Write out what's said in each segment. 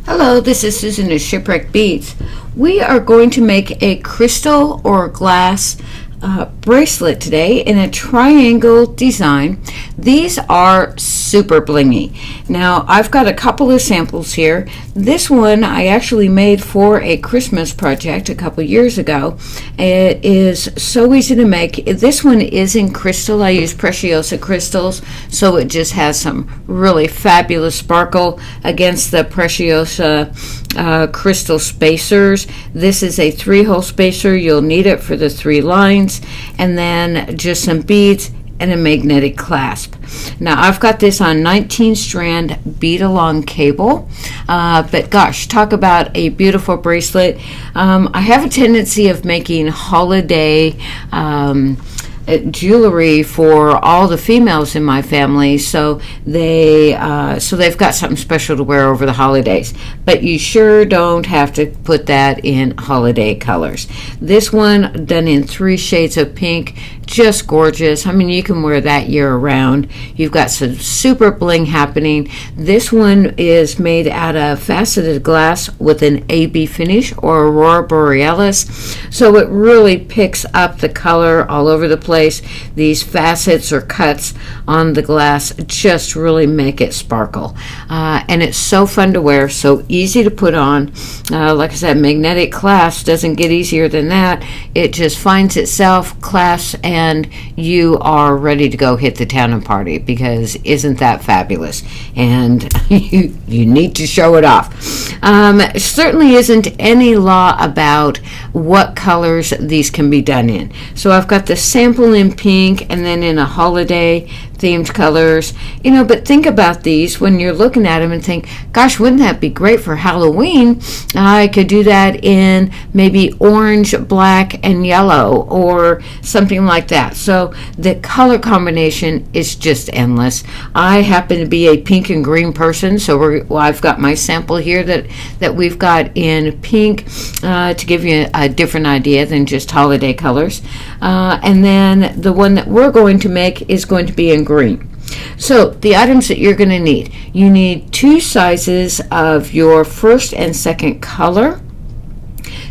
Hello, this is Susan of Shipwreck Beads. We are going to make a crystal or glass bracelet today in a triangle design. These are super blingy. Now, I've got a couple of samples here. This one I actually made for a Christmas project a couple years ago. It is so easy to make. This one is in crystal. I use Preciosa crystals, so it just has some really fabulous sparkle against the Preciosa crystal spacers. This is a 3-hole spacer. You'll need it for the 3 lines, and then just some beads and a magnetic clasp. Now I've got this on 19 strand bead along cable, but gosh, talk about a beautiful bracelet. I have a tendency of making holiday jewelry for all the females in my family, so they've got something special to wear over the holidays, but you sure don't have to put that in holiday colors. This one done in 3 shades of pink, just gorgeous. I mean, you can wear that year round. You've got some super bling happening. This one is made out of faceted glass with an AB finish or Aurora Borealis, so it really picks up the color all over the place. These facets or cuts on the glass just really make it sparkle, and it's so fun to wear, so easy to put on. Like I said, magnetic clasp doesn't get easier than that. It just finds itself, clasps, and you are ready to go hit the town and party, because isn't that fabulous? And you need to show it off. Certainly isn't any law about what colors these can be done in. So I've got the sample in pink and then in a holiday themed colors, but think about these when you're looking at them and think, gosh, wouldn't that be great for Halloween? I could do that in maybe orange, black, and yellow, or something like that. So the color combination is just endless. I happen to be a pink and green person, so I've got my sample here that we've got in pink to give you a different idea than just holiday colors. And then the one that we're going to make is going to be in green. So the items that you're going to need: you need 2 sizes of your first and second color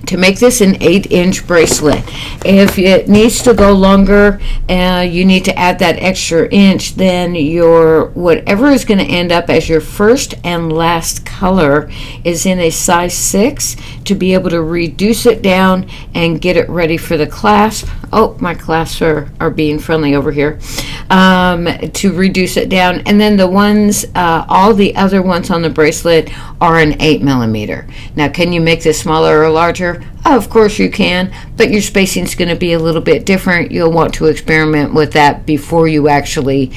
to make this an 8-inch bracelet. If it needs to go longer, you need to add that extra inch, then your whatever is going to end up as your first and last color is in a size 6 to be able to reduce it down and get it ready for the clasp. Oh, my clasps are being friendly over here. To reduce it down, and then the ones, all the other ones on the bracelet are an 8mm. Now, can you make this smaller or larger? Of course you can, but your spacing is going to be a little bit different. You'll want to experiment with that before you actually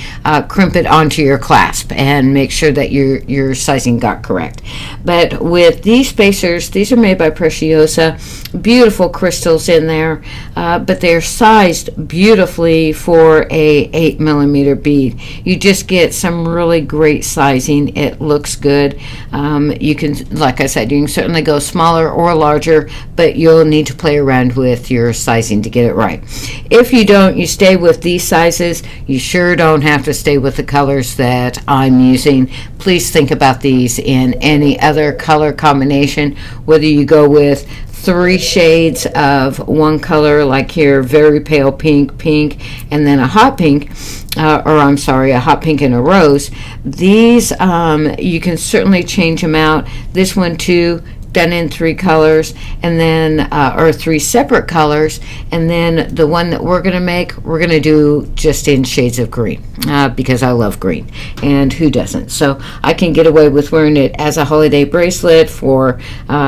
crimp it onto your clasp and make sure that your sizing got correct. But with these spacers, these are made by Preciosa, beautiful crystals in there, but they're sized beautifully for a 8mm bead. You just get some really great sizing. It looks good. You can, like I said, you can certainly go smaller or larger, but you'll need to play around with your sizing to get it right. If you don't, you stay with these sizes. You sure don't have to stay with the colors that I'm using. Please think about these in any other color combination, whether you go with 3 shades of one color, like here, very pale pink, and then a hot pink, a hot pink and a rose. These, you can certainly change them out. This one too, done in 3 colors, and then or 3 separate colors, and then the one that we're going to do just in shades of green, because I love green, and who doesn't? So I can get away with wearing it as a holiday bracelet for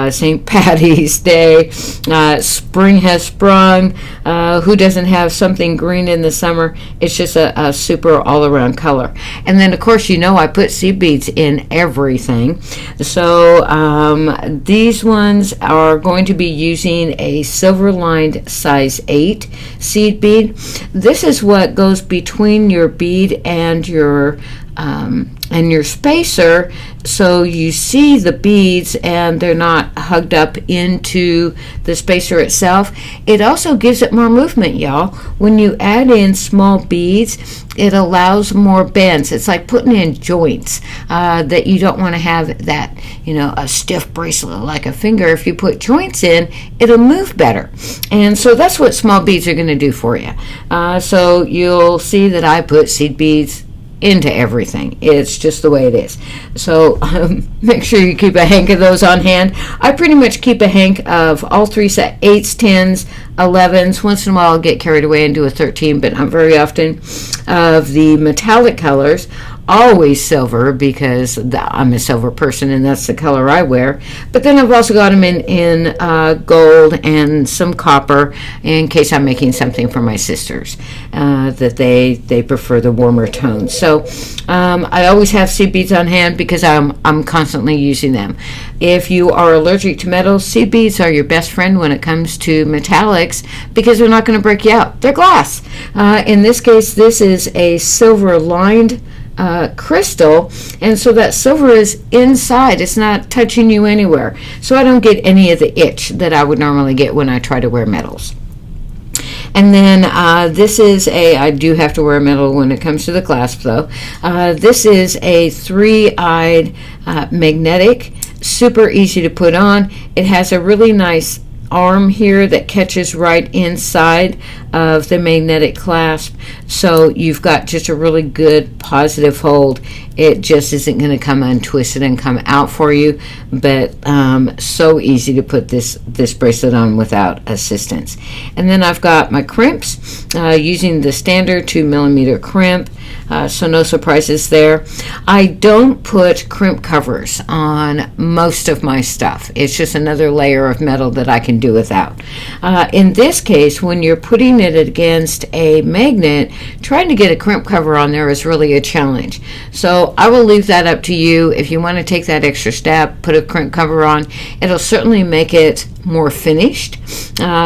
St. Patty's Day. Spring has sprung. Who doesn't have something green in the summer? It's just a super all-around color. And then, of course, I put seed beads in everything. So these ones are going to be using a silver lined size 8 seed bead. This is what goes between your bead and your and your spacer, so you see the beads and they're not hugged up into the spacer itself. It also gives it more movement, y'all. When you add in small beads, it allows more bends. It's like putting in joints that you don't want to have that, a stiff bracelet like a finger. If you put joints in, it'll move better. And so that's what small beads are going to do for you. So you'll see that I put seed beads into everything. It's just the way it is. So make sure you keep a hank of those on hand. I pretty much keep a hank of all three set 8s, 10s, 11s. Once in a while I'll get carried away and do a 13, but not very often. Of the metallic colors, always silver, because I'm a silver person and that's the color I wear. But then I've also got them in gold and some copper in case I'm making something for my sisters that they prefer the warmer tones. So I always have seed beads on hand because I'm constantly using them. If you are allergic to metals, seed beads are your best friend when it comes to metallics because they're not going to break you out. They're glass. In this case, this is a silver lined crystal, and so that silver is inside. It's not touching you anywhere, so I don't get any of the itch that I would normally get when I try to wear metals. And then this is I do have to wear a metal when it comes to the clasp though. This is a 3-eyed magnetic, super easy to put on. It has a really nice arm here that catches right inside of the magnetic clasp, so you've got just a really good positive hold. It just isn't going to come untwisted and come out for you, but so easy to put this bracelet on without assistance. And then I've got my crimps using the standard 2mm crimp, so no surprises there. I don't put crimp covers on most of my stuff. It's just another layer of metal that I can do without. In this case, when you're putting it against a magnet, trying to get a crimp cover on there is really a challenge. So I will leave that up to you. If you want to take that extra step, put a crimp cover on. It'll certainly make it more finished,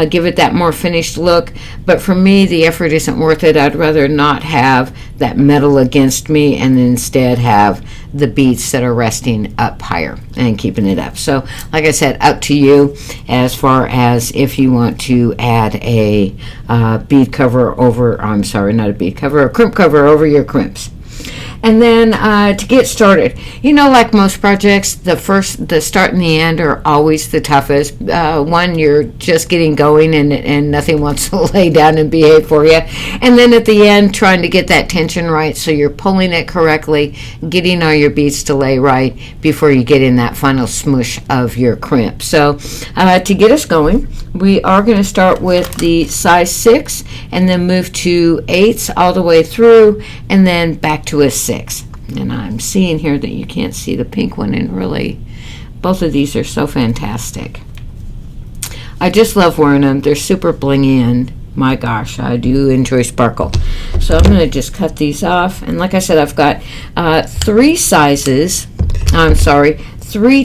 give it that more finished look, but for me the effort isn't worth it. I'd rather not have that metal against me and instead have the beads that are resting up higher and keeping it up. So like I said, up to you as far as if you want to add a bead cover over, I'm sorry, not a bead cover, a crimp cover over your crimps. And then to get started, like most projects, the start and the end are always the toughest. One, you're just getting going and nothing wants to lay down and behave for you. And then at the end, trying to get that tension right so you're pulling it correctly, getting all your beads to lay right before you get in that final smoosh of your crimp. So to get us going, we are going to start with the size 6 and then move to 8s all the way through and then back to a 6. And I'm seeing here that you can't see the pink one, and really both of these are so fantastic. I just love wearing them. They're super blingy, and my gosh, I do enjoy sparkle. So I'm going to just cut these off, and like I said, I've got 3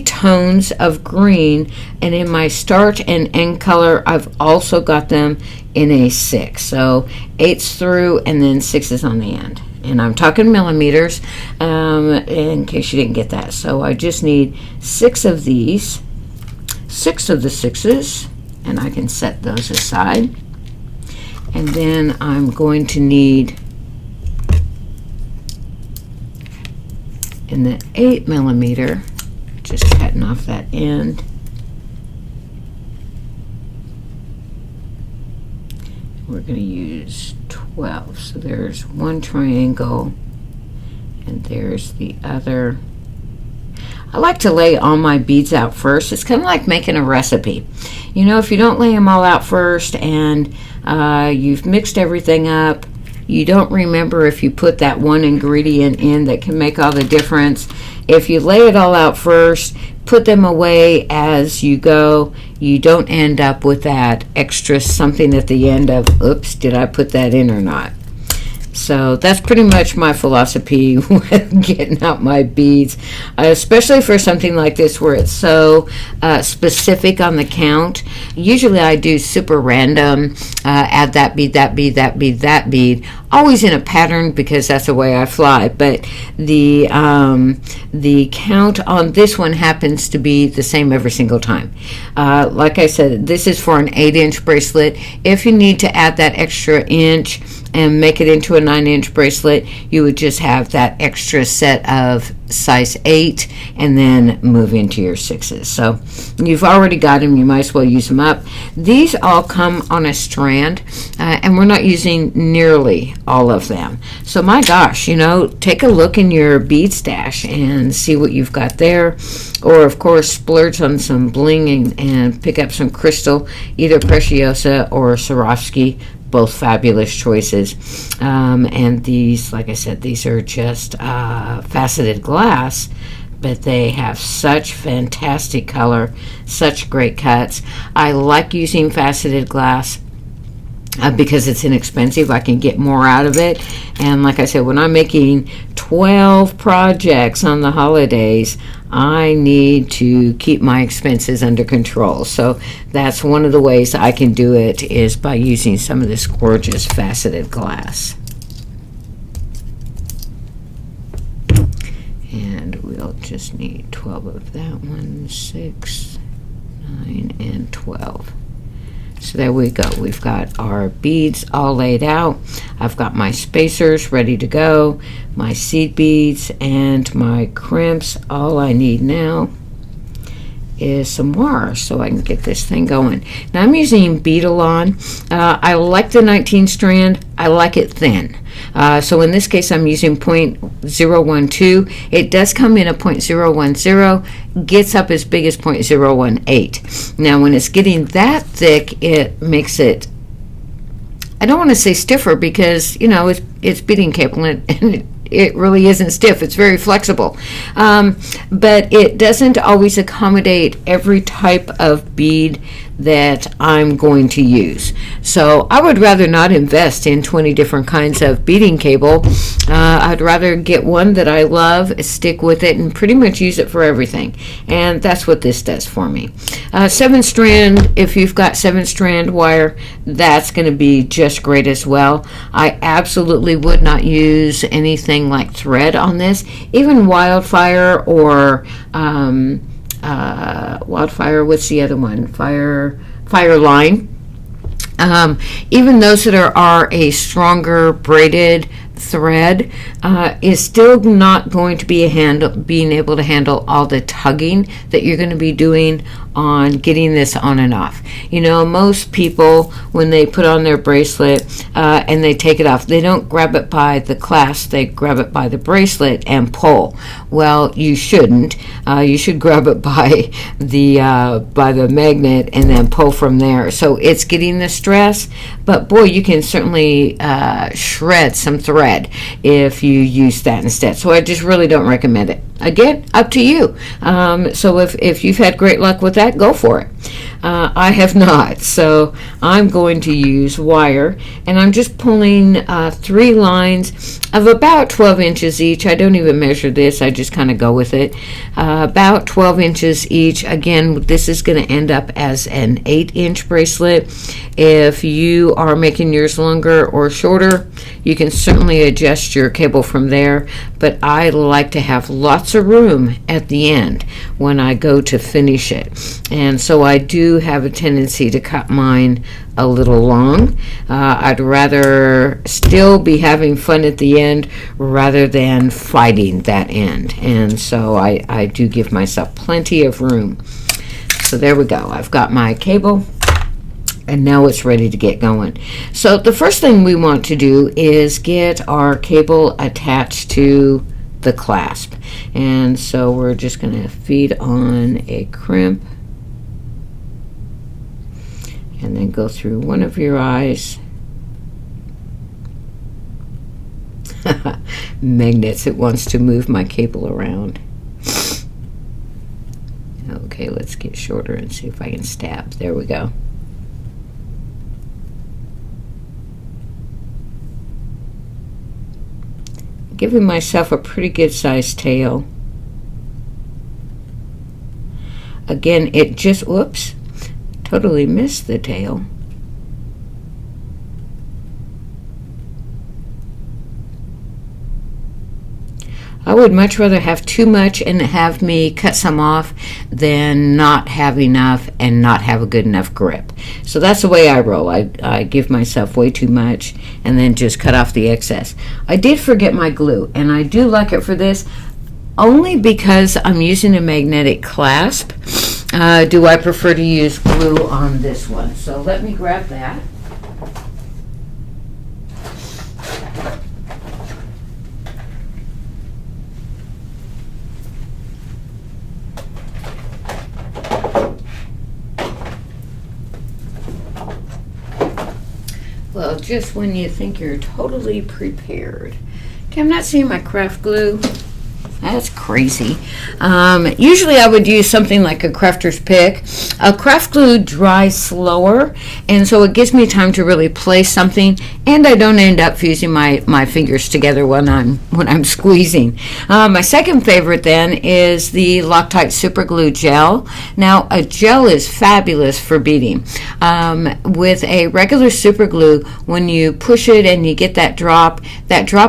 tones of green, and in my start and end color I've also got them in a 6, so 8s through and then 6s on the end. And I'm talking millimeters in case you didn't get that. So I just need 6 of these, 6 of the 6s, and I can set those aside. And then I'm going to need, in the 8mm, just cutting off that end, we're going to use 12. So there's one triangle and there's the other. I like to lay all my beads out first. It's kind of like making a recipe. If you don't lay them all out first and you've mixed everything up, you don't remember if you put that one ingredient in that can make all the difference. If you lay it all out first, put them away as you go, you don't end up with that extra something at the end of, oops, did I put that in or not? So that's pretty much my philosophy with getting out my beads, especially for something like this where it's so specific on the count. Usually I do super random, add that bead, that bead, that bead, that bead, always in a pattern because that's the way I fly. But the count on this one happens to be the same every single time. Like I said, this is for an 8-inch bracelet. If you need to add that extra inch and make it into a 9-inch bracelet, you would just have that extra set of size 8 and then move into your 6s. So you've already got them, you might as well use them up. These all come on a strand, and we're not using nearly all of them. So my gosh, take a look in your bead stash and see what you've got there. Or of course splurge on some bling and pick up some crystal, either Preciosa or Swarovski. Both fabulous choices. And these, like I said, these are just faceted glass, but they have such fantastic color, such great cuts. I like using faceted glass because it's inexpensive. I can get more out of it. And like I said, when I'm making 12 projects on the holidays, I need to keep my expenses under control. So that's one of the ways I can do it, is by using some of this gorgeous faceted glass. And we'll just need 12 of that one, 6, 9, and 12. So there we go. We've got our beads all laid out. I've got my spacers ready to go, my seed beads, and my crimps. All I need now is some wire so I can get this thing going. Now I'm using Beadalon. I like the 19 strand. I like it thin. So in this case I'm using 0.012. It does come in a 0.010, gets up as big as 0.018. Now when it's getting that thick, it makes it, I don't want to say stiffer because it's beading cable and it really isn't stiff. It's very flexible, but it doesn't always accommodate every type of bead that I'm going to use. So I would rather not invest in 20 different kinds of beading cable. I'd rather get one that I love, stick with it, and pretty much use it for everything. And that's what this does for me. 7 strand, if you've got 7 strand wire, that's going to be just great as well. I absolutely would not use anything like thread on this. Even wildfire or wildfire, what's the other one? Fire line. Even those that are a stronger braided thread is still not going to be being able to handle all the tugging that you're going to be doing on getting this on and off. Most people, when they put on their bracelet and they take it off, they don't grab it by the clasp, they grab it by the bracelet and pull. Well, you shouldn't. You should grab it by the magnet and then pull from there. So it's getting the stress, but boy, you can certainly shred some thread if you use that instead. So I just really don't recommend it. Again, up to you. So if you've had great luck with that, go for it. I have not, so I'm going to use wire, and I'm just pulling 3 lines of about 12 inches each. I don't even measure this, I just kind of go with it. About 12 inches each. Again, this is going to end up as an 8-inch bracelet. If you are making yours longer or shorter, you can certainly adjust your cable from there, but I like to have lots of room at the end when I go to finish it, and so I do have a tendency to cut mine a little long. I'd rather still be having fun at the end rather than fighting that end, and so I do give myself plenty of room. So there we go. I've got my cable, and now it's ready to get going. So the first thing we want to do is get our cable attached to the clasp, and so we're just going to feed on a crimp and then go through one of your eyes. Magnets, it wants to move my cable around. Okay, let's get shorter and see if I can stab. There we go. giving myself a pretty good sized tail. Again, it just, whoops, totally missed the tail. I would much rather have too much and have me cut some off than not have enough and not have a good enough grip. So that's the way I roll. I give myself way too much and then just cut off the excess. I did forget my glue, and I do like it for this only because I'm using a magnetic clasp. Do I prefer to use glue on this one? So let me grab that. Well, just when you think you're totally prepared. Okay, I'm not seeing my craft glue. That's crazy. Usually I would use something like a crafter's pick. A craft glue dries slower, and so it gives me time to really place something, and I don't end up fusing my fingers together when I'm squeezing. My second favorite then is the Loctite Super Glue Gel. Now, a gel is fabulous for beading. With a regular super glue, when you push it and you get that drop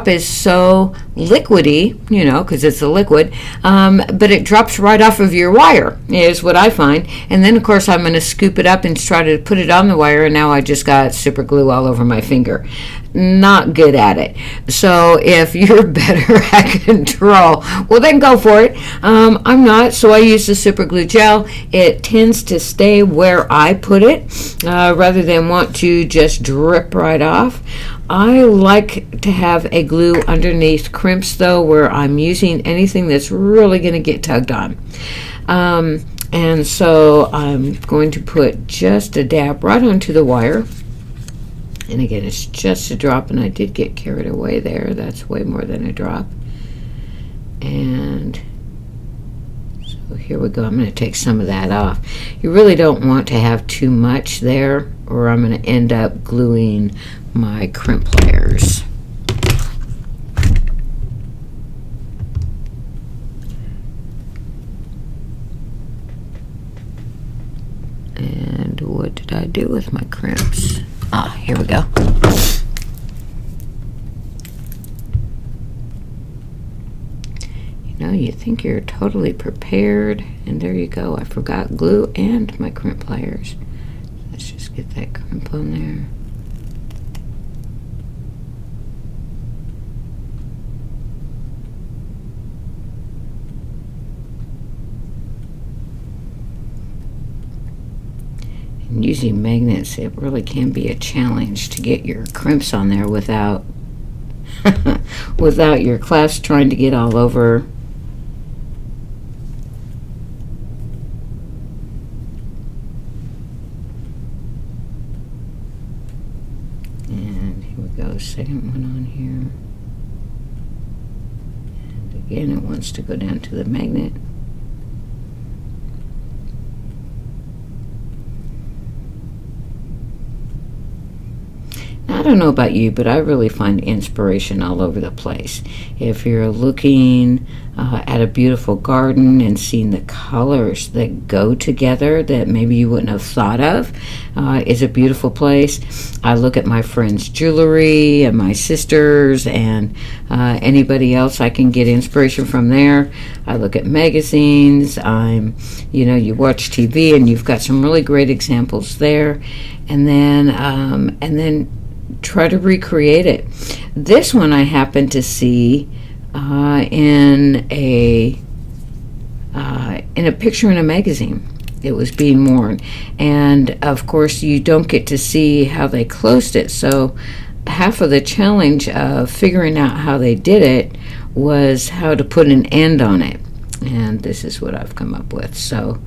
is so liquidy, you know, because it's a liquid, but it drops right off of your wire, is what I find. And then, of course, I'm going to scoop it up and try to put it on the wire, and now I just got super glue all over my finger. Not good at it. So if you're better at control, well, then go for it. I'm not, so I use the super glue gel. It tends to stay where I put it rather than want to just drip right off. I like to have a glue underneath crimps, though, where I'm using anything that's really going to get tugged on. And so I'm going to put just a dab right onto the wire. And again, it's just a drop, and I did get carried away there. That's way more than a drop. And so here we go. I'm going to take some of that off. You really don't want to have too much there, or I'm going to end up gluing my crimp pliers. And what did I do with my crimps? Ah, here we go. You know, you think you're totally prepared, and there you go. I forgot glue and my crimp pliers. Let's just get that crimp on there. And using magnets, it really can be a challenge to get your crimps on there without without your clasp trying to get all over. And here we go, second one on here. And again, it wants to go down to the magnet. I don't know about you, but I really find inspiration all over the place. If you're looking at a beautiful garden and seeing the colors that go together that maybe you wouldn't have thought of, is a beautiful place. I look at my friends' jewelry and my sisters and anybody else I can get inspiration from there. I look at magazines. You watch TV and you've got some really great examples there, and then try to recreate it. This one I happened to see in a picture in a magazine. It was being worn, and of course you don't get to see how they closed it, so half of the challenge of figuring out how they did it was how to put an end on it, and this is what I've come up with. So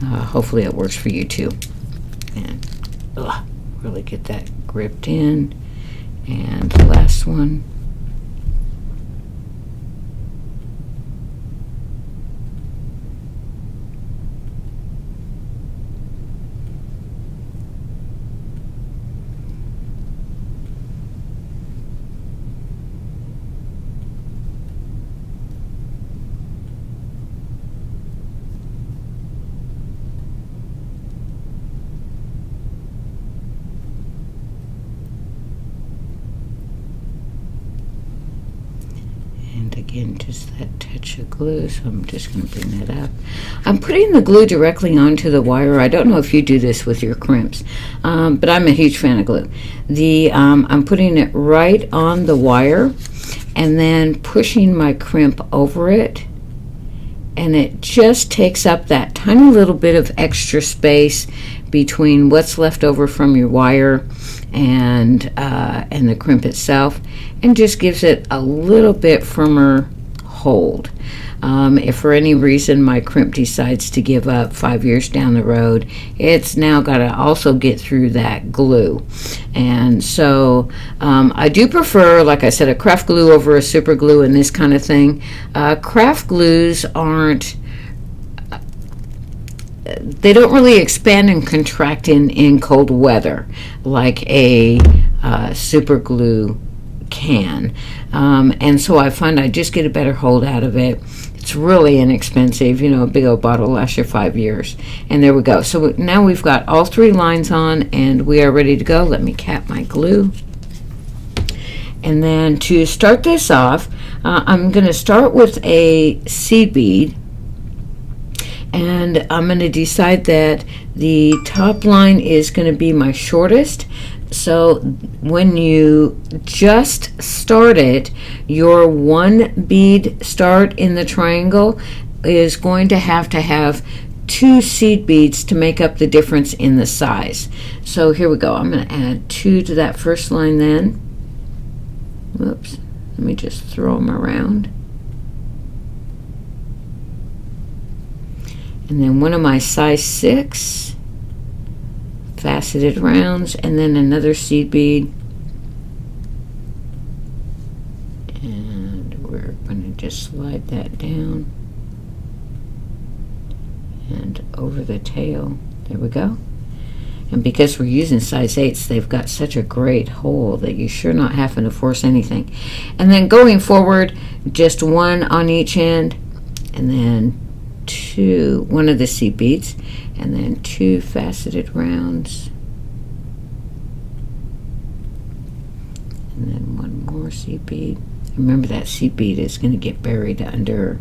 hopefully it works for you too. And really get that gripped in. And the last one. again, just that touch of glue, so I'm just going to bring that up. I'm putting the glue directly onto the wire. I don't know if you do this with your crimps, but I'm a huge fan of glue. I'm putting it right on the wire and then pushing my crimp over it, and it just takes up that tiny little bit of extra space between what's left over from your wire and the crimp itself, and just gives it a little bit firmer hold. If for any reason my crimp decides to give up 5 years down the road, it's now got to also get through that glue. And so I do prefer, like I said, a craft glue over a super glue and this kind of thing. Craft glues they don't really expand and contract in cold weather like a super glue can, and so I find I just get a better hold out of it. It's really inexpensive, a big old bottle lasts you 5 years. And there we go. So now we've got all 3 lines on and we are ready to go. Let me cap my glue. And then to start this off, I'm going to start with a seed bead, and I'm going to decide that the top line is going to be my shortest. So when you just start it, your 1 bead start in the triangle is going to have 2 seed beads to make up the difference in the size. So here we go. I'm going to add 2 to that first line then. Whoops. Let me just throw them around. And then one of my size 6 faceted rounds, and then another seed bead, and we're going to just slide that down and over the tail. There we go. And because we're using size 8s, they've got such a great hold that you're sure not having to force anything. And then going forward, just 1 on each end, and then 2, 1 of the seed beads, and then 2 faceted rounds, and then 1 more seed bead. Remember, that seed bead is going to get buried under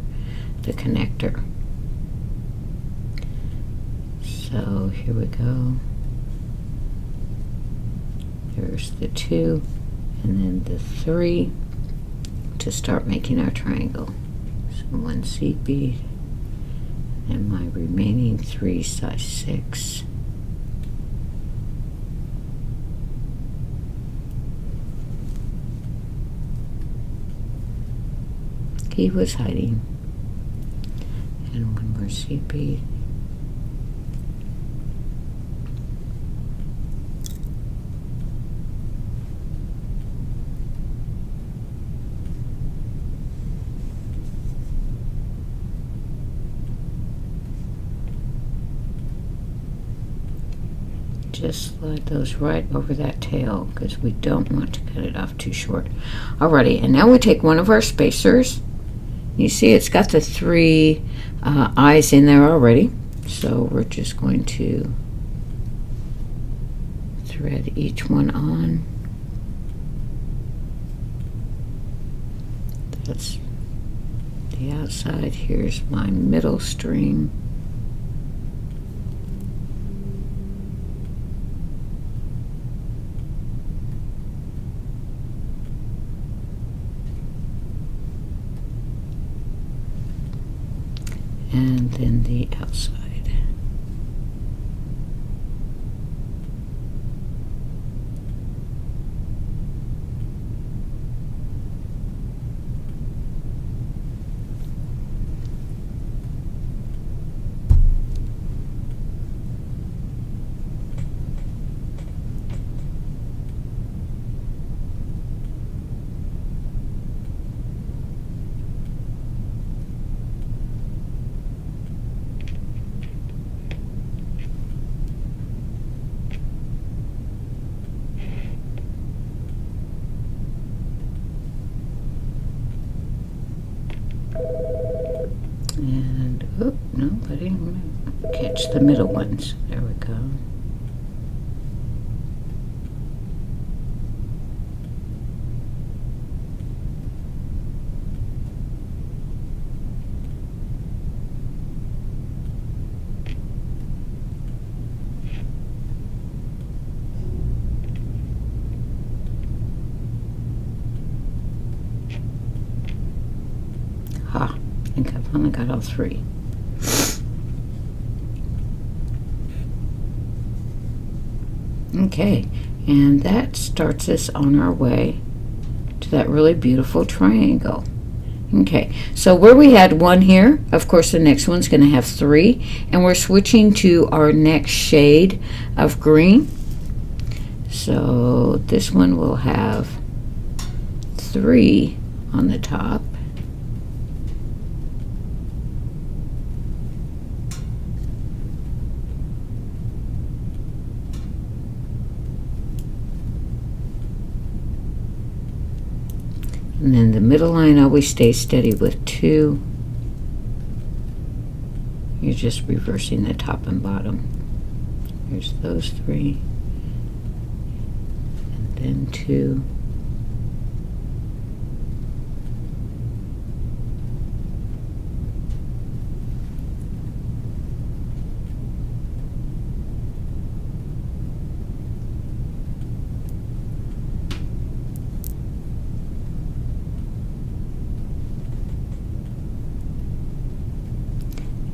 the connector. So here we go. There's the 2 and then the 3 to start making our triangle. So 1 seed bead and my remaining 3 size 6. He was hiding. And 1 more seed bead. Just slide those right over that tail because we don't want to cut it off too short. Alrighty, and now we take one of our spacers. You see it's got the 3 eyes in there already, so we're just going to thread each one on. That's the outside. Here's my middle string. And then the outside. And, oh, no, I didn't catch the middle ones. There we go. Finally got all three. Okay, and that starts us on our way to that really beautiful triangle. Okay, so where we had one here, of course the next one's going to have three, and we're switching to our next shade of green. So this one will have three on the top. And then the middle line always stays steady with two. You're just reversing the top and bottom. Here's those three. And then two.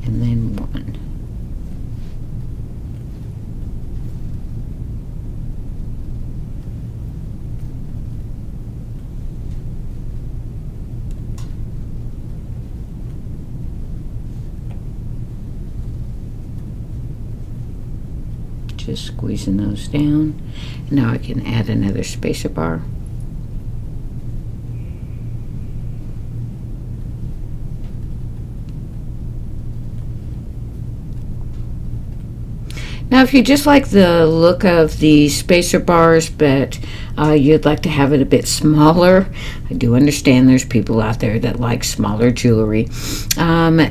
And then one. Just squeezing those down. Now I can add another spacer bar. Now, if you just like the look of the spacer bars, but you'd like to have it a bit smaller, I do understand there's people out there that like smaller jewelry.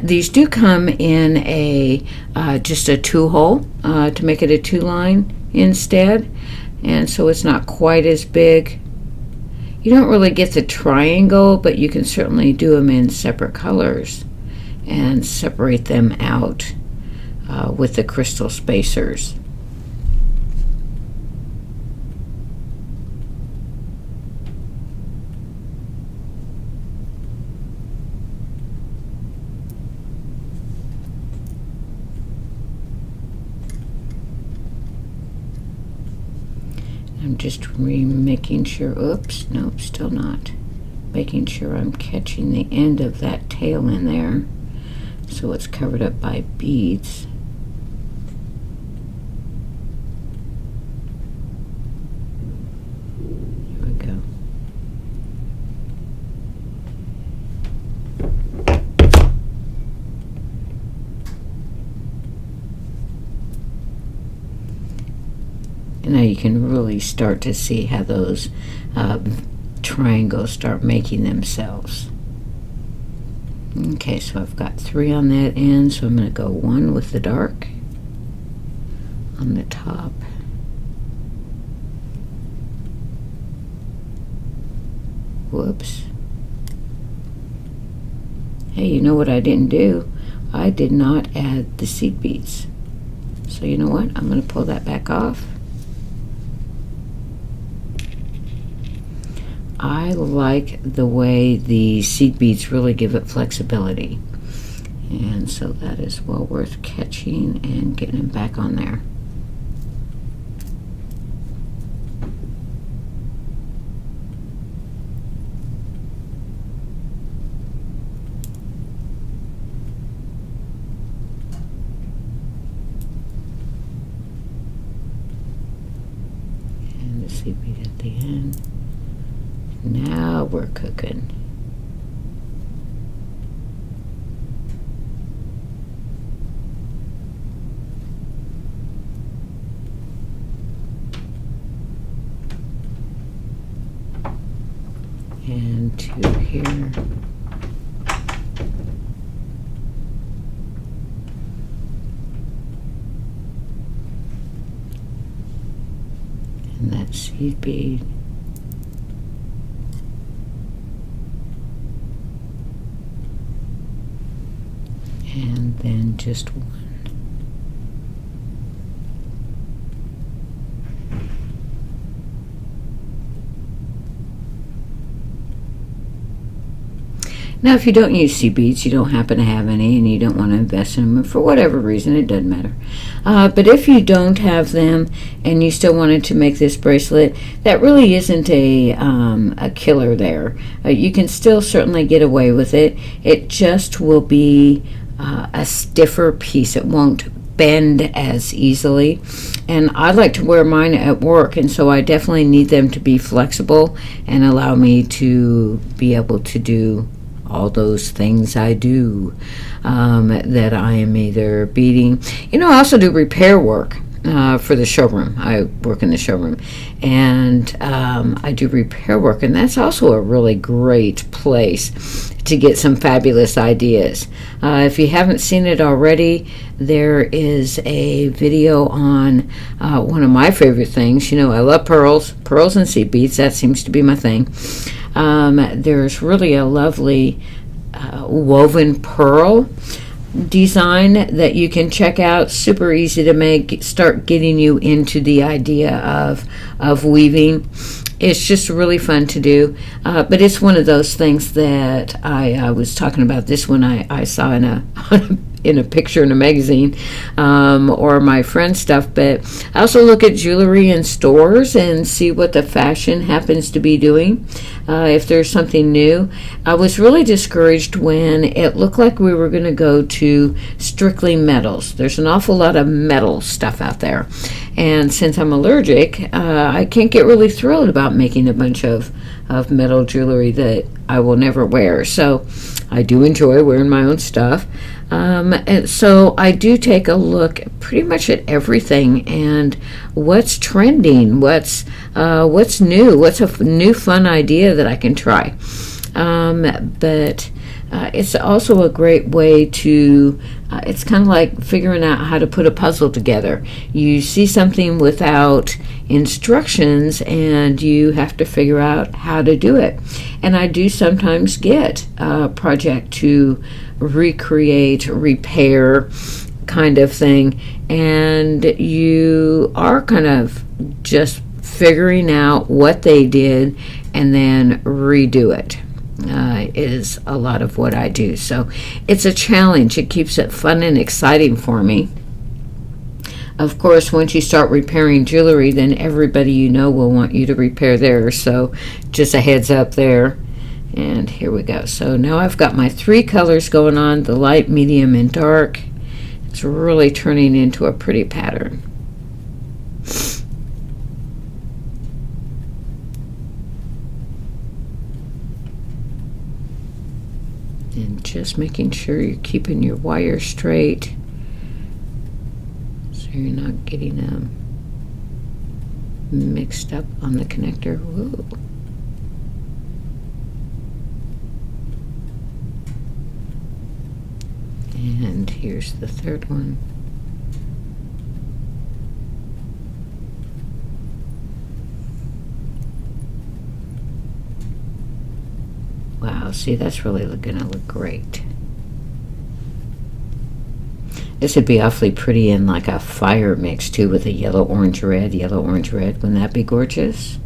These do come in a just a 2-hole to make it a 2-line instead, and so it's not quite as big. You don't really get the triangle, but you can certainly do them in separate colors and separate them out with the crystal spacers. I'm just making sure, oops, nope, still not. Making sure I'm catching the end of that tail in there so it's covered up by beads. Now you can really start to see how those triangles start making themselves. Okay, so I've got 3 on that end, so I'm going to go 1 with the dark on the top. Whoops. Hey, you know what I didn't do? I did not add the seed beads. So you know what? I'm going to pull that back off. I like the way the seed beads really give it flexibility, and so that is well worth catching and getting them back on there. And the seed bead at the end. Now we're cooking. And 2 here. And that seed bead. And then just 1. Now, if you don't use seed beads, you don't happen to have any, and you don't want to invest in them for whatever reason, it doesn't matter. But if you don't have them and you still wanted to make this bracelet, that really isn't a killer there. You can still certainly get away with it. It just will be a stiffer piece. It won't bend as easily, and I like to wear mine at work, and so I definitely need them to be flexible and allow me to be able to do all those things I do, that I am either beading. I also do repair work for the showroom. I work in the showroom, and I do repair work, and that's also a really great place to get some fabulous ideas. If you haven't seen it already, there is a video on one of my favorite things. I love pearls and seed beads. That seems to be my thing. There's really a lovely woven pearl design that you can check out. Super easy to make. Start getting you into the idea of weaving. It's just really fun to do, but it's one of those things that I was talking about. This one I saw in a picture in a magazine, or my friend's stuff. But I also look at jewelry in stores and see what the fashion happens to be doing, if there's something new. I was really discouraged when it looked like we were going to go to strictly metals. There's an awful lot of metal stuff out there, and since I'm allergic, I can't get really thrilled about making a bunch of metal jewelry that I will never wear. So I do enjoy wearing my own stuff. And so I do take a look pretty much at everything and what's trending, what's new, what's a new fun idea that I can try. But it's also a great way to, it's kind of like figuring out how to put a puzzle together. You see something without instructions and you have to figure out how to do it. And I do sometimes get a project to recreate, repair kind of thing, and you are kind of just figuring out what they did and then redo it. Is a lot of what I do. So it's a challenge. It keeps it fun and exciting for me. Of course, once you start repairing jewelry, then everybody will want you to repair theirs. So just a heads up there. And here we go. So now I've got my 3 colors going on, the light, medium, and dark. It's really turning into a pretty pattern. And just making sure you're keeping your wire straight so you're not getting them mixed up on the connector. Whoa. And here's the third one. Wow, see, that's really going to look great. This would be awfully pretty in like a fire mix too, with a yellow, orange, red. Wouldn't that be gorgeous?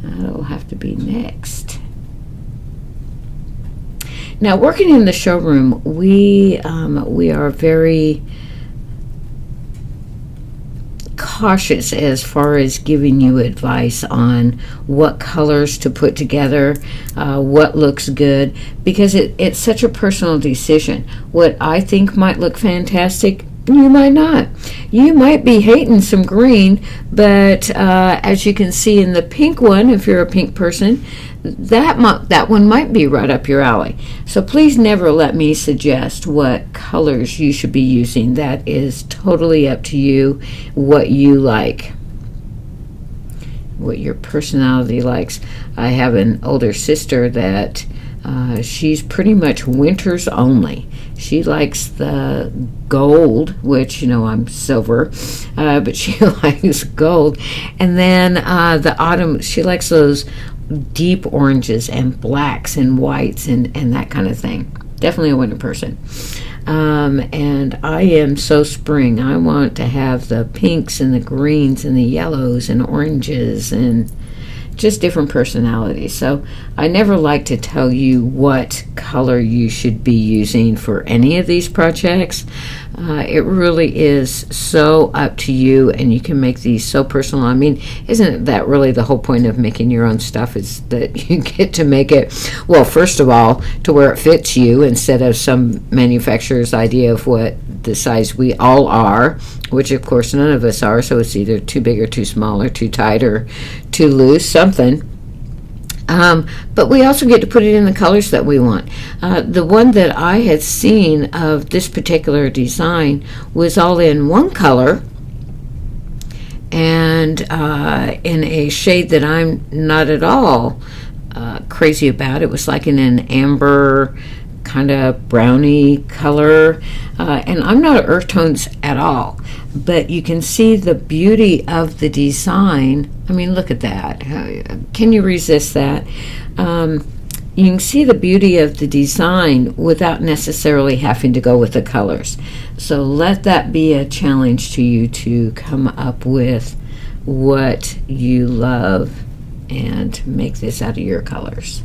That'll have to be next. Now, working in the showroom, we are very cautious as far as giving you advice on what colors to put together, what looks good, because it's such a personal decision. What I think might look fantastic, you might not. You might be hating some green, but as you can see in the pink one, if you're a pink person, that one might be right up your alley. So please never let me suggest what colors you should be using. That is totally up to you, what you like, what your personality likes. I have an older sister that she's pretty much winters only. She likes the gold, which, I'm silver, but she likes gold. And then the autumn, she likes those deep oranges and blacks and whites and that kind of thing. Definitely a winter person. And I am so spring. I want to have the pinks and the greens and the yellows and oranges and just different personalities. So I never like to tell you what color you should be using for any of these projects. It really is so up to you, and you can make these so personal. I mean, isn't that really the whole point of making your own stuff, is that you get to make it, well, first of all, to where it fits you instead of some manufacturer's idea of what the size we all are, which of course none of us are, so it's either too big or too small or too tight or too loose, something. But we also get to put it in the colors that we want. The one that I had seen of this particular design was all in one color, and in a shade that I'm not at all crazy about. It was like in an amber kind of browny color, and I'm not earth tones at all, but you can see the beauty of the design. I mean, look at that. Can you resist that? You can see the beauty of the design without necessarily having to go with the colors. So let that be a challenge to you, to come up with what you love and make this out of your colors.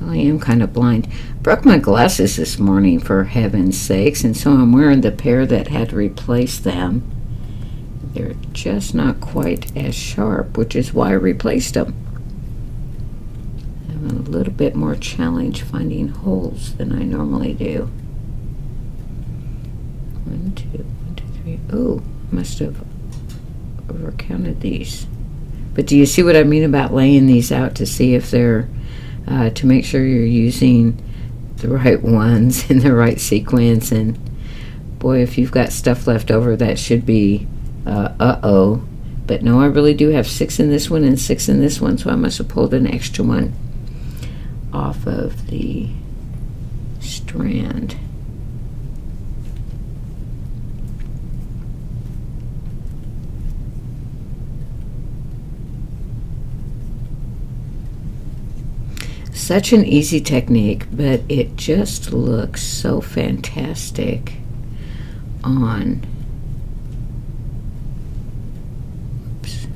I am kind of blind. Broke my glasses this morning, for heaven's sakes, and so I'm wearing the pair that had to replace them. They're just not quite as sharp, which is why I replaced them. I'm a little bit more challenge finding holes than I normally do. 1, 2, 3. Oh, must have overcounted these. But do you see what I mean about laying these out to see if they're to make sure you're using the right ones in the right sequence? And boy, if you've got stuff left over, that should be uh-oh. But no, I really do have 6 in this one and 6 in this one, so I must have pulled an extra one off of the strand. Such an easy technique, but it just looks so fantastic on. Oops.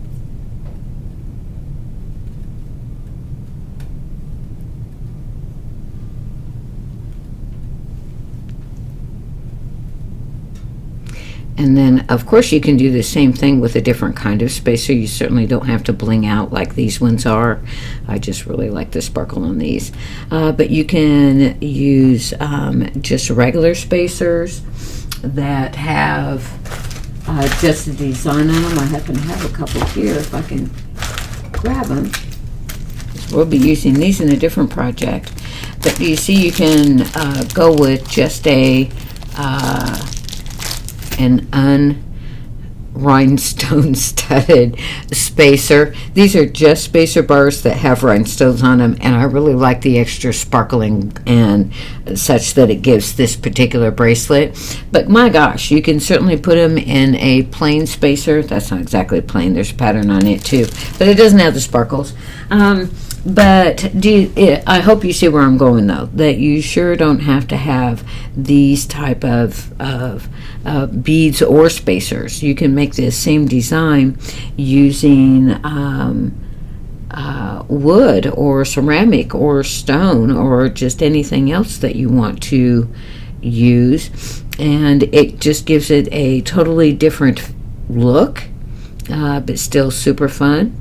And then, of course, you can do the same thing with a different kind of spacer. You certainly don't have to bling out like these ones are. I just really like the sparkle on these. But you can use just regular spacers that have just a design on them. I happen to have a couple here if I can grab them. We'll be using these in a different project. But you see, you can go with just an rhinestone studded spacer. These are just spacer bars that have rhinestones on them, and I really like the extra sparkling and such that it gives this particular bracelet. But my gosh, you can certainly put them in a plain spacer. That's not exactly plain, there's a pattern on it too, but it doesn't have the sparkles. But I hope you see where I'm going, though, that you sure don't have to have these type of beads or spacers. You can make this same design using wood or ceramic or stone or just anything else that you want to use, and it just gives it a totally different look, but still super fun.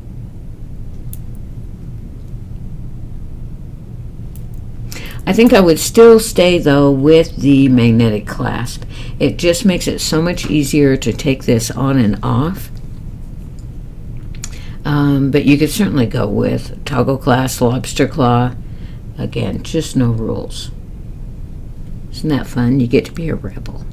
I think I would still stay, though, with the magnetic clasp. It just makes it so much easier to take this on and off. But you could certainly go with toggle clasp, lobster claw. Again, just no rules. Isn't that fun? You get to be a rebel.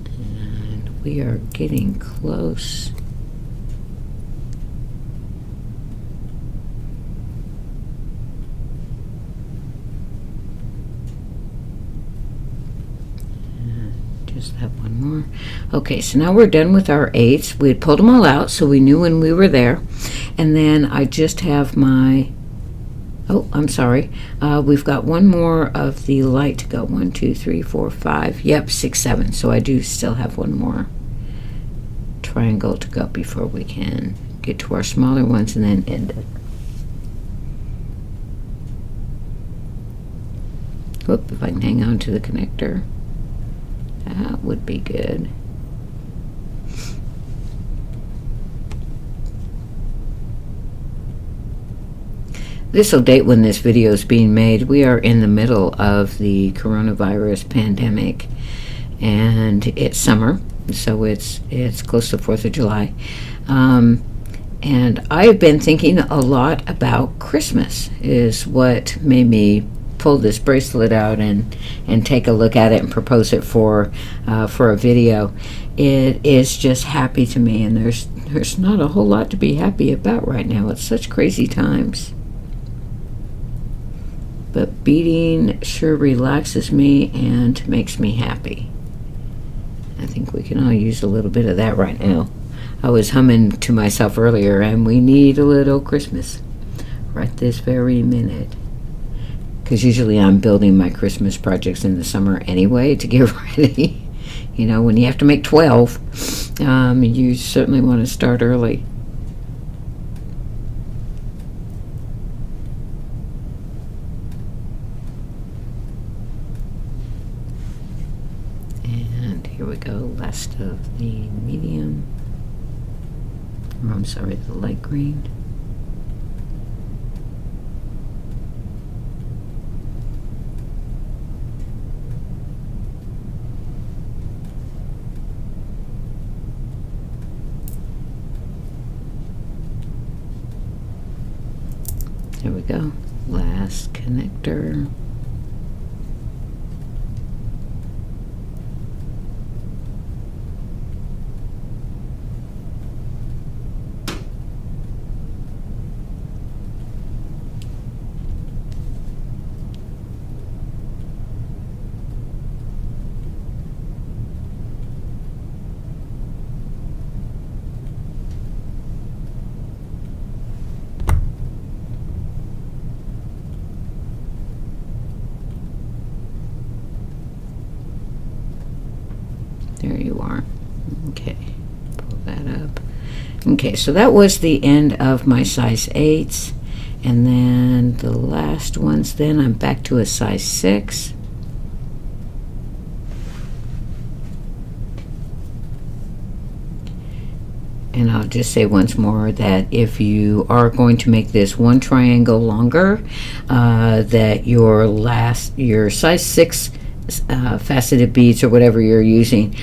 And we are getting close Just have one more. Okay, so now we're done with our 8s. We had pulled them all out, so we knew when we were there. And then I just have my, oh, I'm sorry. We've got one more of the light to go. 1, 2, 3, 4, 5. Yep, 6, 7. So I do still have one more triangle to go before we can get to our smaller ones and then end it. Whoop, if I can hang on to the connector, that would be good. This will date when this video is being made. We are in the middle of the coronavirus pandemic, and it's summer, so it's close to 4th of July. And I've been thinking a lot about Christmas, is what made me pull this bracelet out and take a look at it and propose it for a video. It is just happy to me, and there's not a whole lot to be happy about right now. It's such crazy times. But beading sure relaxes me and makes me happy. I think we can all use a little bit of that right now. I was humming to myself earlier, and we need a little Christmas right this very minute. Because usually I'm building my Christmas projects in the summer anyway to get ready. You know, when you have to make 12, you certainly want to start early. And here we go, last of the medium. Or I'm sorry, the light green. There we go. Last connector. There you are. Okay, pull that up. Okay, so that was the end of my size 8s. And then the last ones, then I'm back to a size 6. And I'll just say once more that if you are going to make this one triangle longer, that your size 6 faceted beads or whatever you're using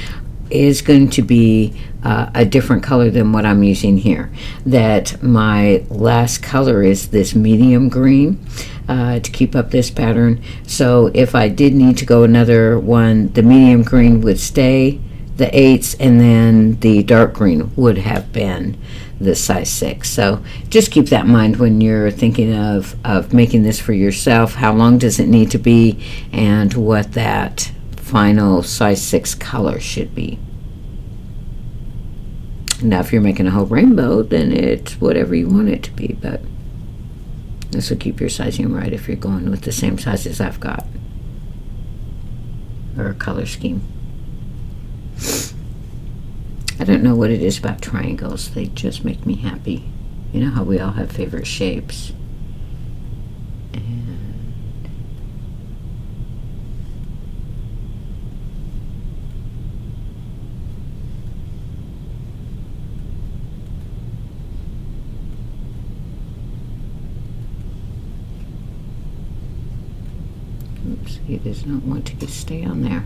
is going to be a different color than what I'm using here. That my last color is this medium green to keep up this pattern. So if I did need to go another one, the medium green would stay the 8s, and then the dark green would have been the size 6. So just keep that in mind when you're thinking of making this for yourself. How long does it need to be, and what that final size 6 color should be. Now if you're making a whole rainbow, then it's whatever you want it to be, but this will keep your sizing right if you're going with the same sizes I've got, or color scheme. I don't know what it is about triangles. They just make me happy. You know how we all have favorite shapes. And oops, he does not want to stay on there.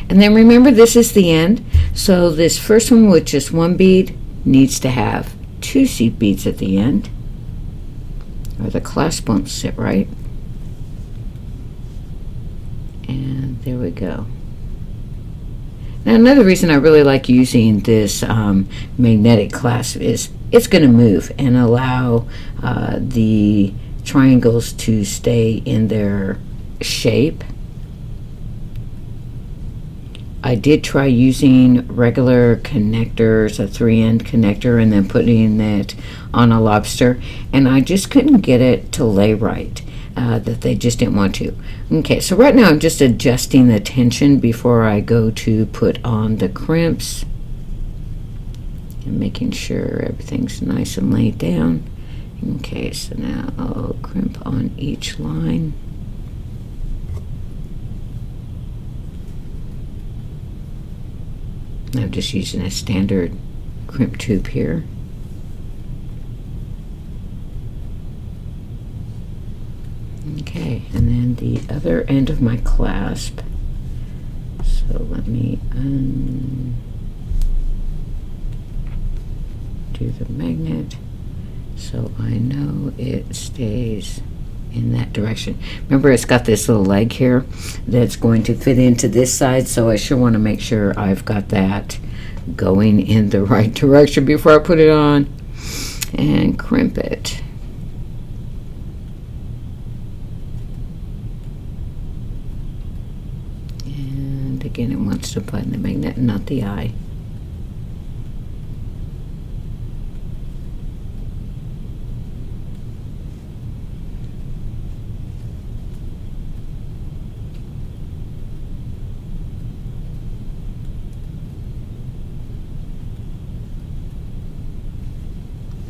And then remember, this is the end, so this first one with just one bead needs to have 2 seed beads at the end, or the clasp won't sit right. And there we go. Now another reason I really like using this magnetic clasp is it's going to move and allow the triangles to stay in their shape. I did try using regular connectors, a 3-end connector, and then putting it on a lobster, and I just couldn't get it to lay right. That they just didn't want to. Okay, so right now I'm just adjusting the tension before I go to put on the crimps and making sure everything's nice and laid down. Okay, so now I'll crimp on each line. I'm just using a standard crimp tube here. Okay, and then the other end of my clasp. So let me undo the magnet so I know it stays in that direction. Remember, it's got this little leg here that's going to fit into this side, so I sure want to make sure I've got that going in the right direction before I put it on, and crimp it. And again, it wants to button the magnet, not the eye.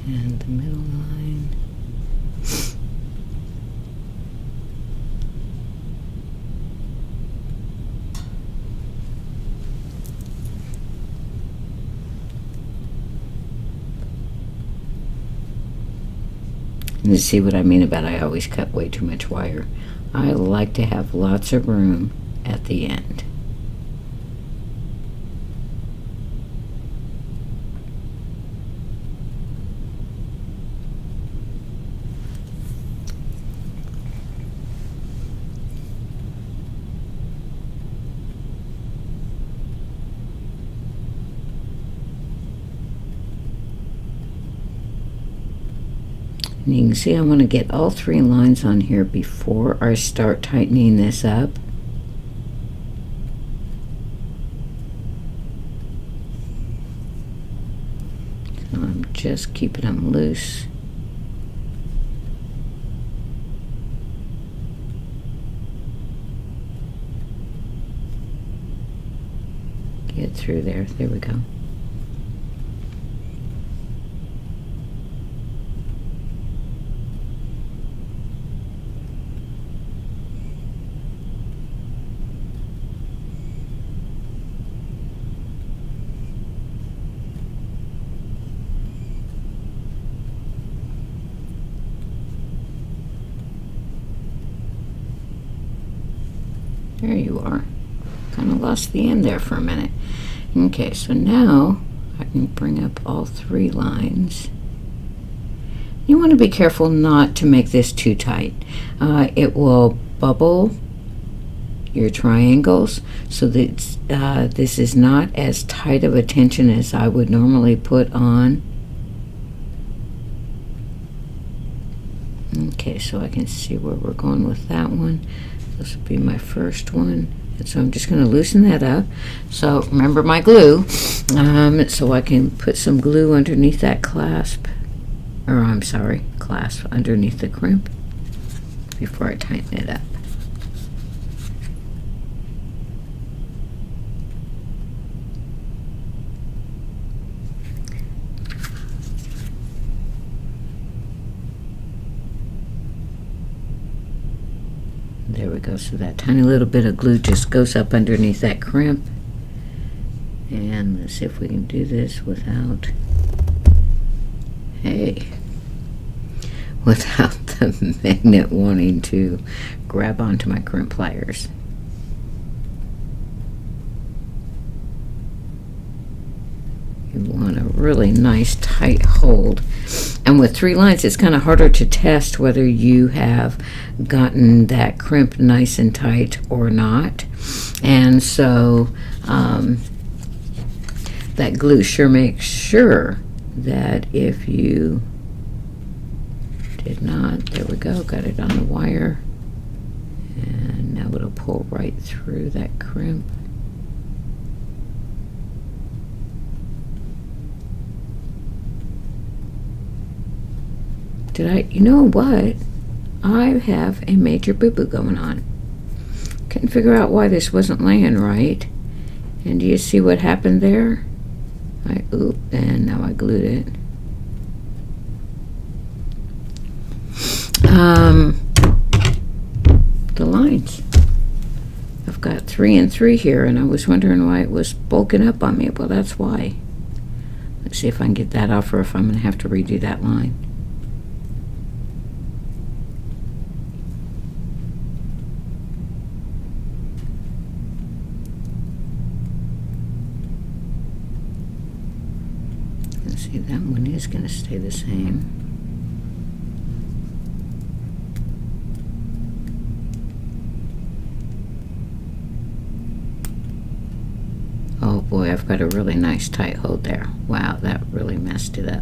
And the middle line. And you see what I mean about I always cut way too much wire. I like to have lots of room at the end. And you can see I want to get all 3 lines on here before I start tightening this up. So I'm just keeping them loose. Get through there. There we go. There you are. Kind of lost the end there for a minute. Okay, so now I can bring up all 3 lines. You want to be careful not to make this too tight. It will bubble your triangles, so that this is not as tight of a tension as I would normally put on. Okay, so I can see where we're going with that one. This will be my first one, and so I'm just going to loosen that up. So remember my glue, so I can put some glue underneath that clasp, or I'm sorry, clasp underneath the crimp before I tighten it up. There we go. So that tiny little bit of glue just goes up underneath that crimp. And let's see if we can do this without, without the magnet wanting to grab onto my crimp pliers. You want a really nice tight hold. And with 3 lines, it's kind of harder to test whether you have gotten that crimp nice and tight or not. And so that glue sure makes sure that if you did not, there we go, got it on the wire. And now it'll pull right through that crimp. You know what? I have a major boo-boo going on. Couldn't figure out why this wasn't laying right. And do you see what happened there? And now I glued it. The lines. I've got 3 and 3 here, and I was wondering why it was bulking up on me. Well, that's why. Let's see if I can get that off, or if I'm going to have to redo that line. Let's see, that one is going to stay the same. Oh boy, I've got a really nice tight hold there. Wow, that really messed it up.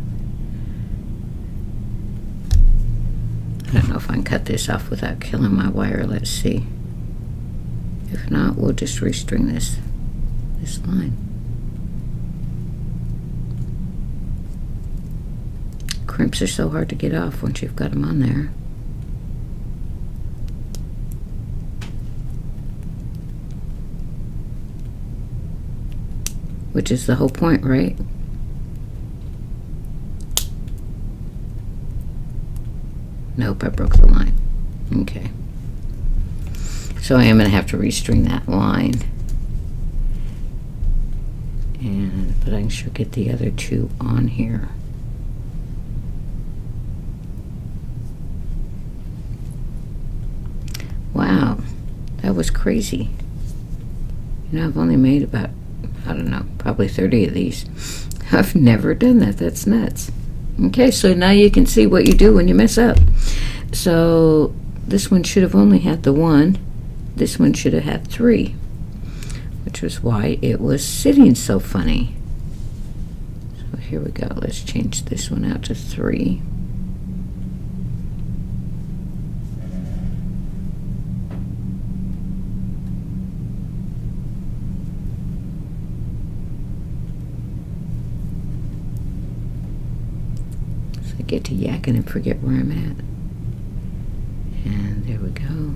I don't know if I can cut this off without killing my wire. Let's see. If not, we'll just restring this line. Crimps are so hard to get off once you've got them on there. Which is the whole point, right? Nope, I broke the line. Okay. So I am going to have to restring that line. But I can sure get the other 2 on here. Wow, that was crazy. You know, I've only made about, I don't know, probably 30 of these. I've never done that. That's nuts. Okay, so now you can see what you do when you mess up. So this one should have only had the 1. This one should have had 3, which was why it was sitting so funny. So here we go. Let's change this one out to 3. Get to yakking and forget where I'm at. And there we go.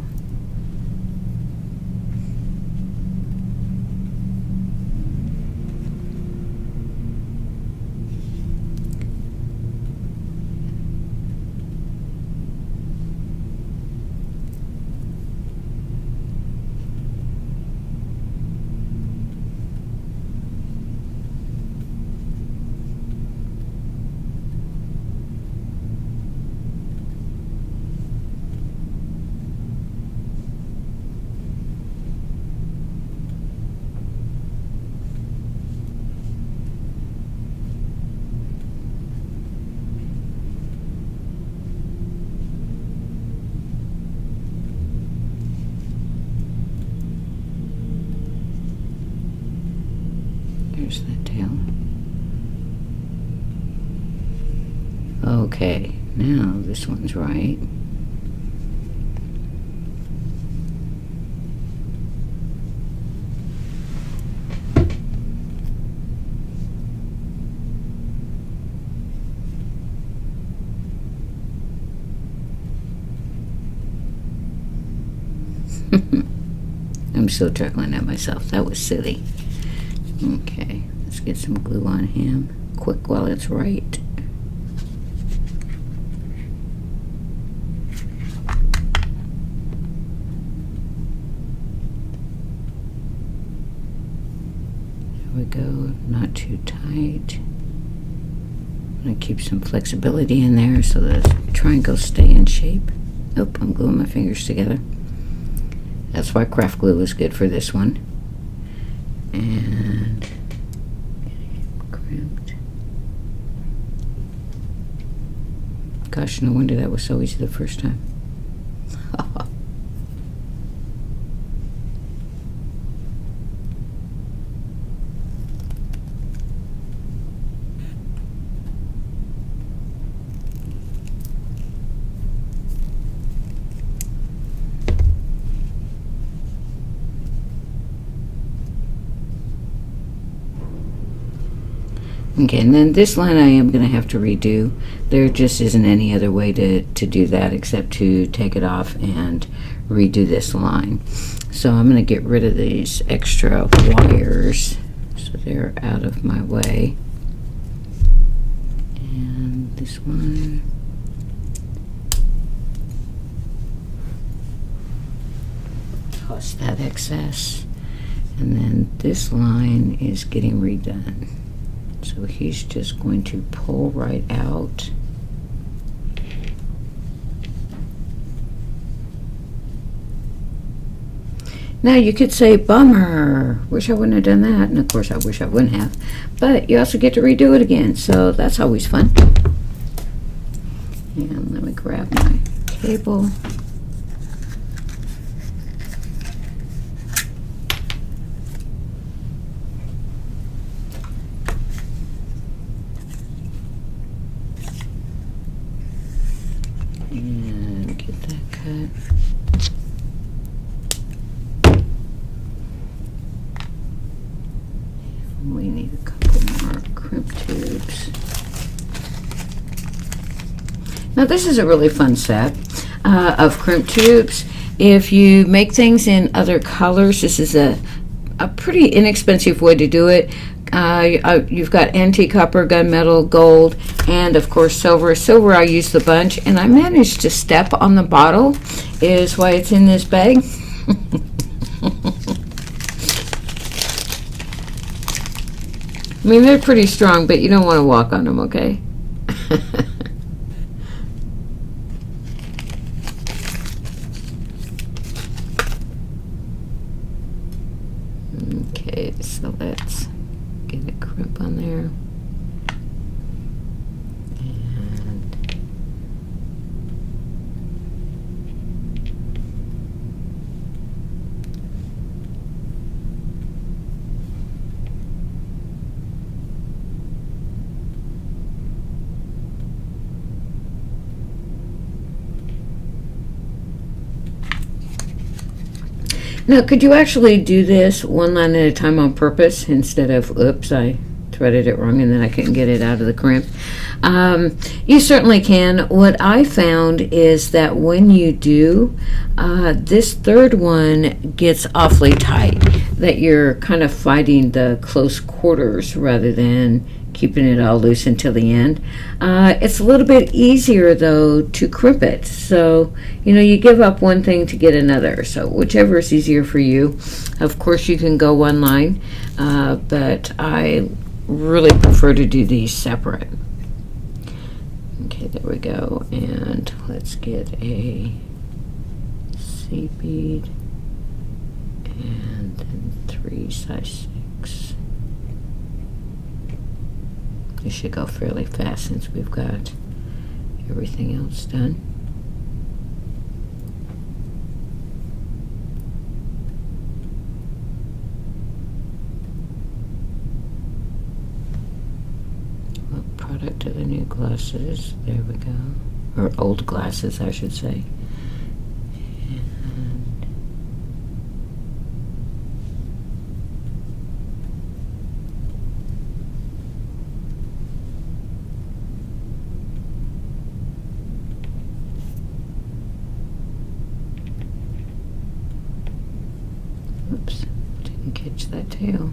There's the tail. Okay, now this one's right. I'm still chuckling at myself. That was silly. Okay, let's get some glue on him quick while it's right. There we go, not too tight. I'm going to keep some flexibility in there so the triangles stay in shape. Nope, I'm gluing my fingers together. That's why craft glue is good for this one. And crimped. Gosh, no wonder that was so easy the first time. Okay, and then this line I am going to have to redo. There just isn't any other way to do that except to take it off and redo this line. So I'm going to get rid of these extra wires so they're out of my way. And this one. Toss that excess. And then this line is getting redone. So he's just going to pull right out. Now you could say, bummer, wish I wouldn't have done that. And of course I wish I wouldn't have. But you also get to redo it again, so that's always fun. And let me grab my cable. And get that cut. We need a couple more crimp tubes. Now this is a really fun set of crimp tubes. If you make things in other colors, this is a pretty inexpensive way to do it. You've got antique copper, gunmetal, gold, and of course silver. Silver I use the bunch, and I managed to step on the bottle is why it's in this bag. I mean, they're pretty strong, but you don't want to walk on them, okay? Okay, so let's get a crimp on there. And now, could you actually do this one line at a time on purpose instead of, oops, I threaded it wrong and then I couldn't get it out of the crimp? You certainly can. What I found is that when you do, this third one gets awfully tight, that you're kind of fighting the close quarters rather than keeping it all loose until the end. It's a little bit easier though to crimp it, so you give up one thing to get another, so whichever is easier for you. Of course you can go one line, but I really prefer to do these separate. Okay, there we go, and let's get a C bead and then 3 size 6. This should go fairly fast since we've got everything else done. What product are the new glasses? There we go. Or old glasses, I should say. Oops, didn't catch that tail.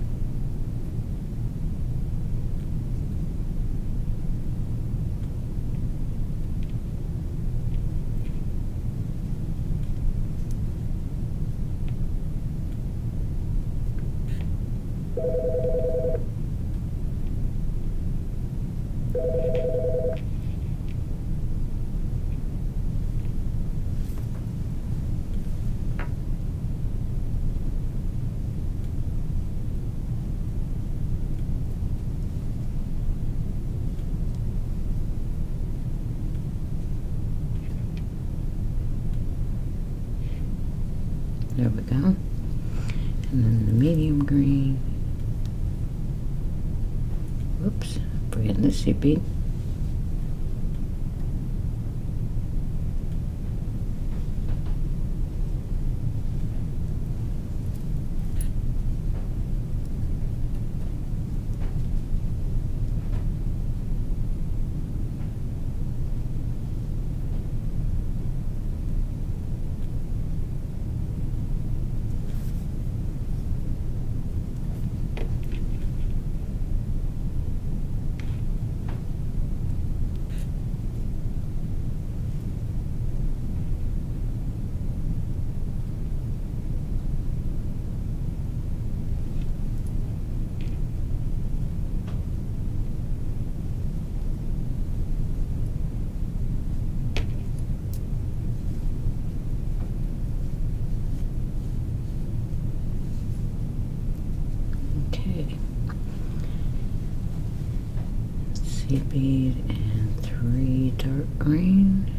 There we go. And then the medium green. Whoops, bring in the C bead. seed bead and 3 dark green.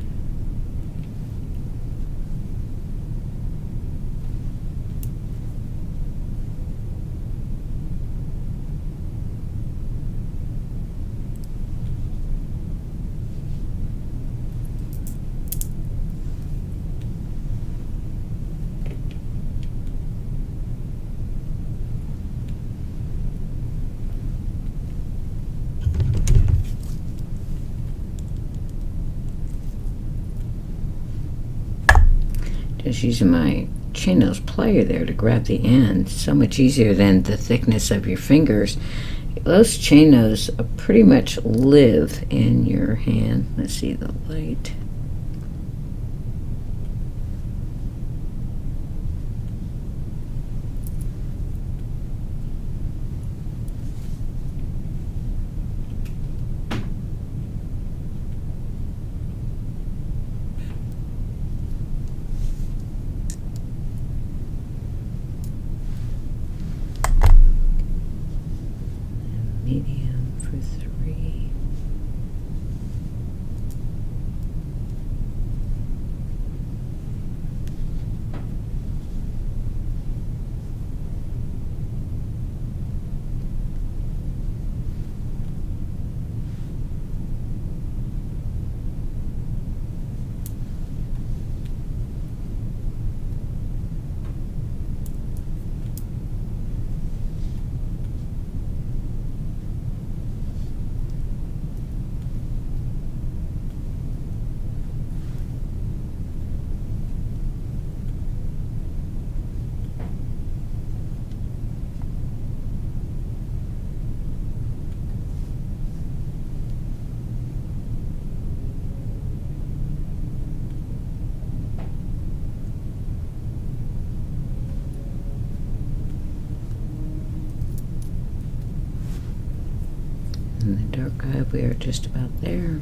Just using my chain nose plier there to grab the end. So much easier than the thickness of your fingers. Those chain nose pretty much live in your hand. Let's see the light. Medium for 3. And the dark eye, we are just about there.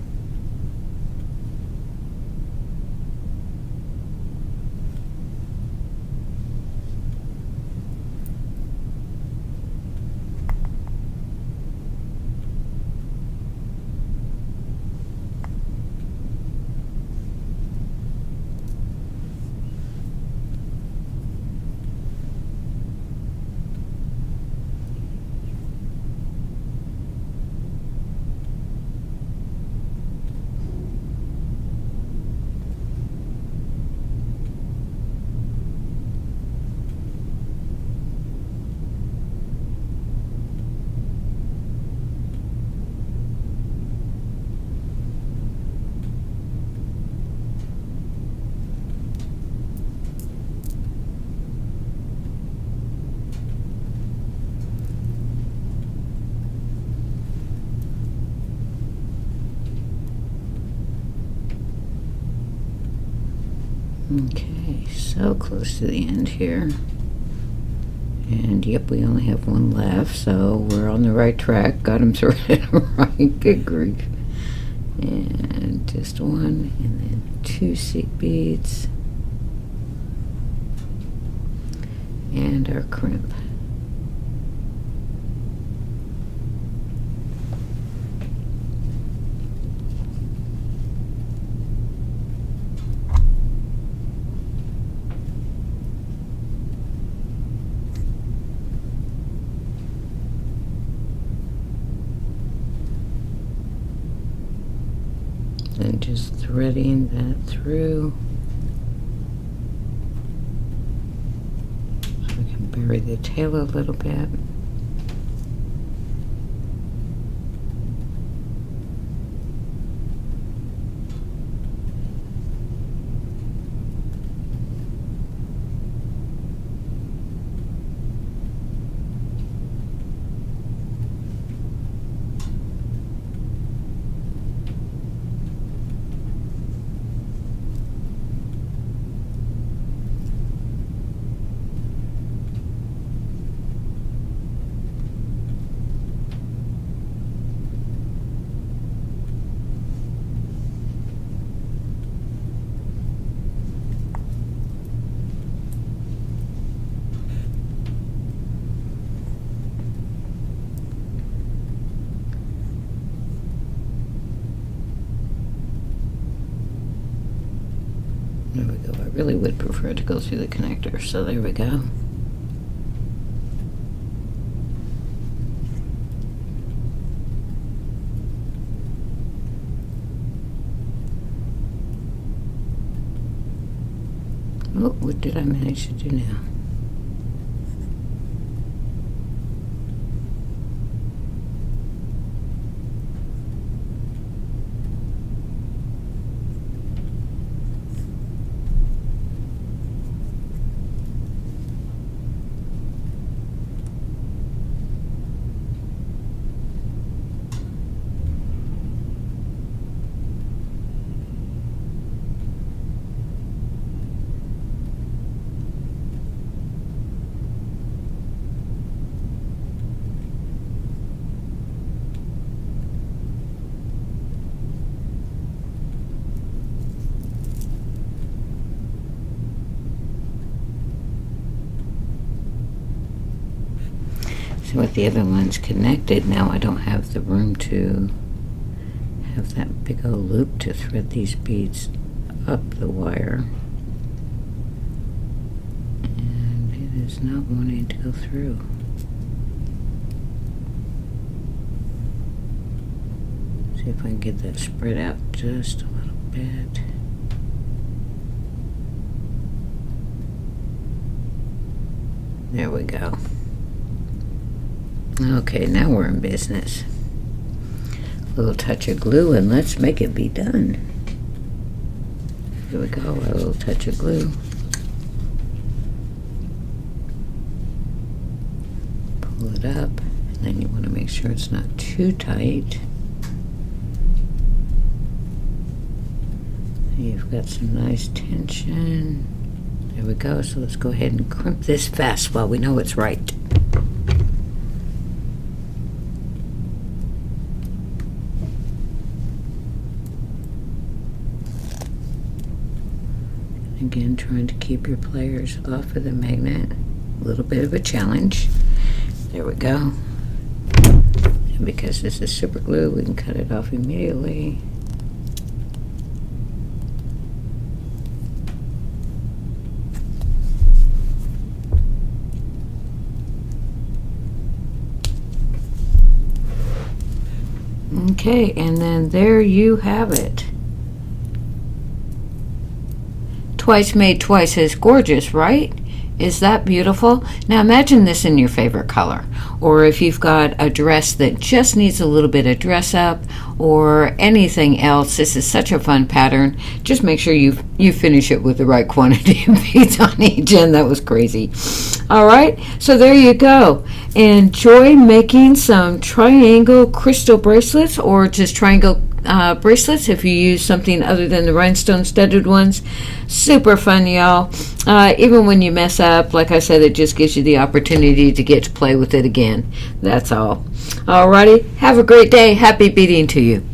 Okay, so close to the end here. And yep, we only have one left, so we're on the right track. Got them threaded right. Good grief. And just one, and then 2 seed beads. And our crimp. And just threading that through. So we can bury the tail a little bit. really would prefer to go through the connector. So there we go. Oh, what did I manage to do now? So with the other ones connected, now I don't have the room to have that big old loop to thread these beads up the wire. And it is not wanting to go through. See if I can get that spread out just a little bit. There we go. Okay, now we're in business. A little touch of glue and let's make it be done. Here we go, a little touch of glue. Pull it up, and then you want to make sure it's not too tight. You've got some nice tension. There we go, so let's go ahead and crimp this fast while we know it's right. Again, trying to keep your pliers off of the magnet. A little bit of a challenge. There we go. And because this is super glue, we can cut it off immediately. Okay, and then there you have it. Twice made twice as gorgeous, right? Is that beautiful? Now imagine this in your favorite color, or if you've got a dress that just needs a little bit of dress up or anything else. This is such a fun pattern. Just make sure you finish it with the right quantity of beads on each end. That was crazy. All right, so there you go. Enjoy making some triangle crystal bracelets, or just triangle bracelets if you use something other than the rhinestone studded ones. Super fun, y'all. Even when you mess up, like I said, it just gives you the opportunity to get to play with it again. That's all. Alrighty, have a great day. Happy beading to you.